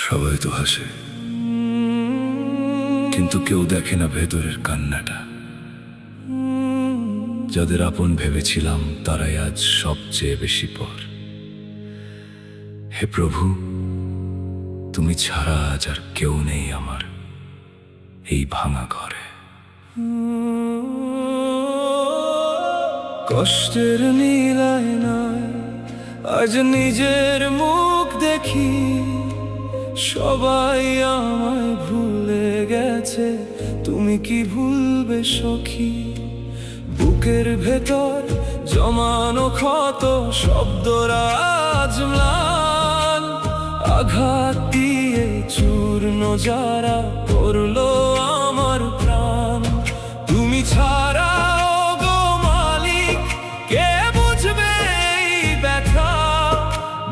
সবাই তো হাসে, কিন্তু কেউ দেখে না ভেতরের কান্নাটা। যাদের আপন ভেবেছিলাম তারাই আজ সবচেয়ে বেশি পর। হে প্রভু, তুমি ছাড়া আজ আর কেউ নেই আমার এই ভাঙা ঘরে। কষ্টের নীলায় নয় আজ নিজের মুখ দেখি, সবাই আমায় ভুলে গেছে, তুমি কি ভুলবে সখী? বুকের ভেতর জমানো ক্ষত শব্দরা আজ ম্লান, আঘাত দিয়ে চূর্ণ যারা করলো আমার প্রাণ। তুমি ছাড়া গো মালিক কে বুঝবে এই ব্যথা?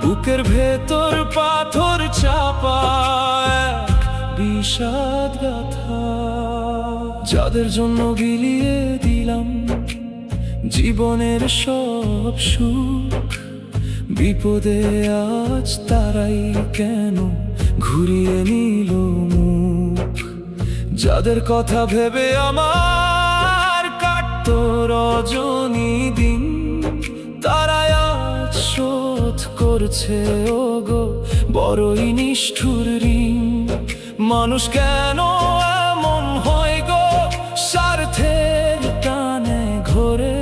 বুকের ভেতর পাথর চাপা এক বিষাদ গাথা। যাদের জন্য বিলিয়ে দিলাম জীবনের সব সুখ, বিপদে আজ তারাই কেন ঘুরিয়ে নিল মুখ? যাদের কথা ভেবে আমার কাটতো রজনী দিন, তারাই আজ শোধ করছে ওগো বড়ই নিষ্ঠুর ঋণ। মানুষ কেন এমন হয় গো, স্বার্থের টানে ঘোরে,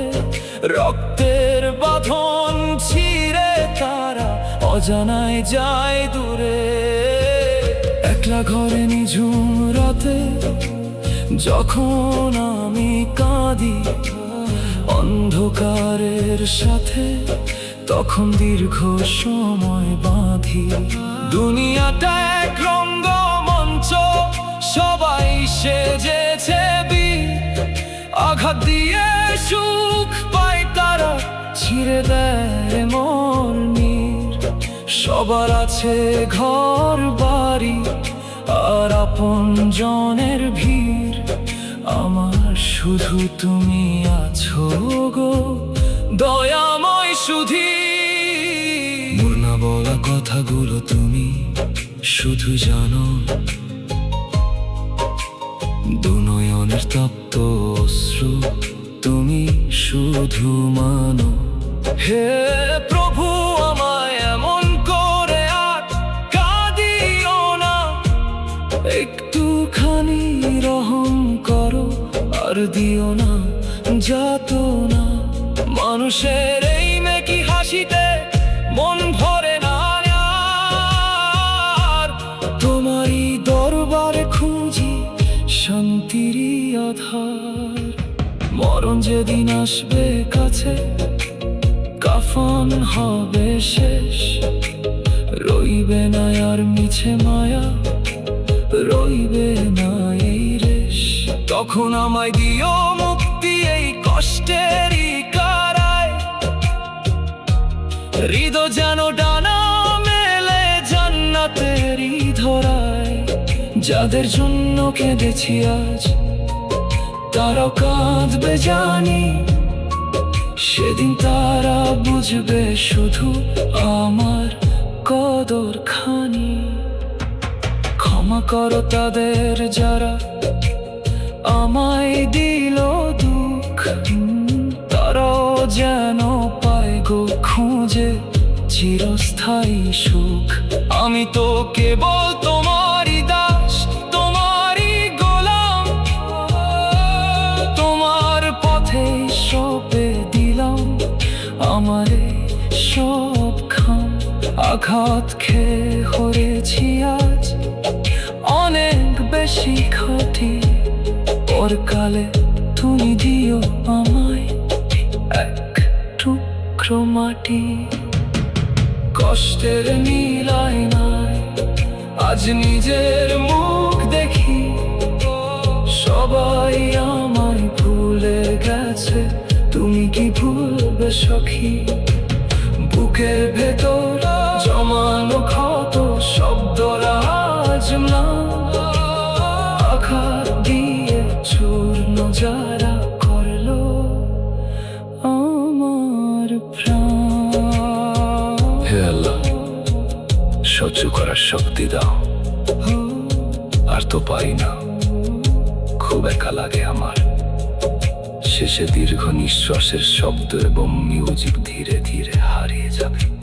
রক্তের বাঁধন ছিঁড়ে তারা অজানায় যায় দূরে। একলা ঘরে নিঝুম রাতে যখন আমি কাঁদি অন্ধকারের সাথে, তখন দীর্ঘ সময় বাঁধি। দুনিয়াটা এক রঙ্গমঞ্চ, সবাই সেজেছে বীর, আঘাত দিয়ে সুখ পায় তারা, ছিঁড়ে দেয় মন নীর। সবার আছে ঘর বাড়ি আর আপন জনের ভিড়, আমার শুধু তুমি আছো গো দয়াময় সুধীর। মোর না বলা কথাগুলো তুমি শুধু জানো, দুনয়নের তপ্ত অশ্রু তুমি শুধু মানো। হে প্রভু, আমায় এমন করে আর কাঁদিও না, একটুখানি রহম করো আর দিও না যাতনা। মানুষের এই মেকি হাসিতে মন ভরে না আর, তোমারই দরবারে খুঁজি শান্তির আধার। মরণ যেদিন আসবে কাছে, কাফন হবে শেষ, রইবে না আর মিছে মায়া, রইবে না এই রেশ। তখন আমায় দিও মুক্তি এই কষ্টেরই কারায়, হৃদয় যেন ডানা মেলে জান্নাতেরই ধরায়। যাদের জন্য কেঁদেছি আজ তারাও কাঁদবে জানি, সেদিন তারা বুঝবে শুধু আমার কদর খানি। ক্ষমা করো তাদের যারা আমায় দিল দুঃখ, তারাও যেন পায় গো খুঁজে চিরস্থায়ী সুখ। আমি তো কেবল তোমারই দাস, তোমারই গোলাম, তোমার পথে সঁপে দিলাম আমারে সব খাম। আঘাত খেয়ে হয়েছি আজ অনেক বেশি ক্ষতি, পরকালে তুমি দিও আমায় এক টুকরো মাটি। কষ্টের নীলায় নাই আজ নিজের মুখ দেখি, সবাই আমায় ভুলে গেছে, তুমি কি ভুলবে সখী? বুকের ভেতর জমানো ক্ষত শব্দরা আজ ম্লান, আঘাত দিয়ে চূর্ণ যারা করলো আমার প্রাণ। হে আল্লাহ, সহ্য করার শক্তি দাও। আর তো পাই না, খুব একা লাগে আমার। শেষে দীর্ঘ নিঃশ্বাসের শব্দ এবং মিউজিক ধীরে ধীরে হারিয়ে যাবে।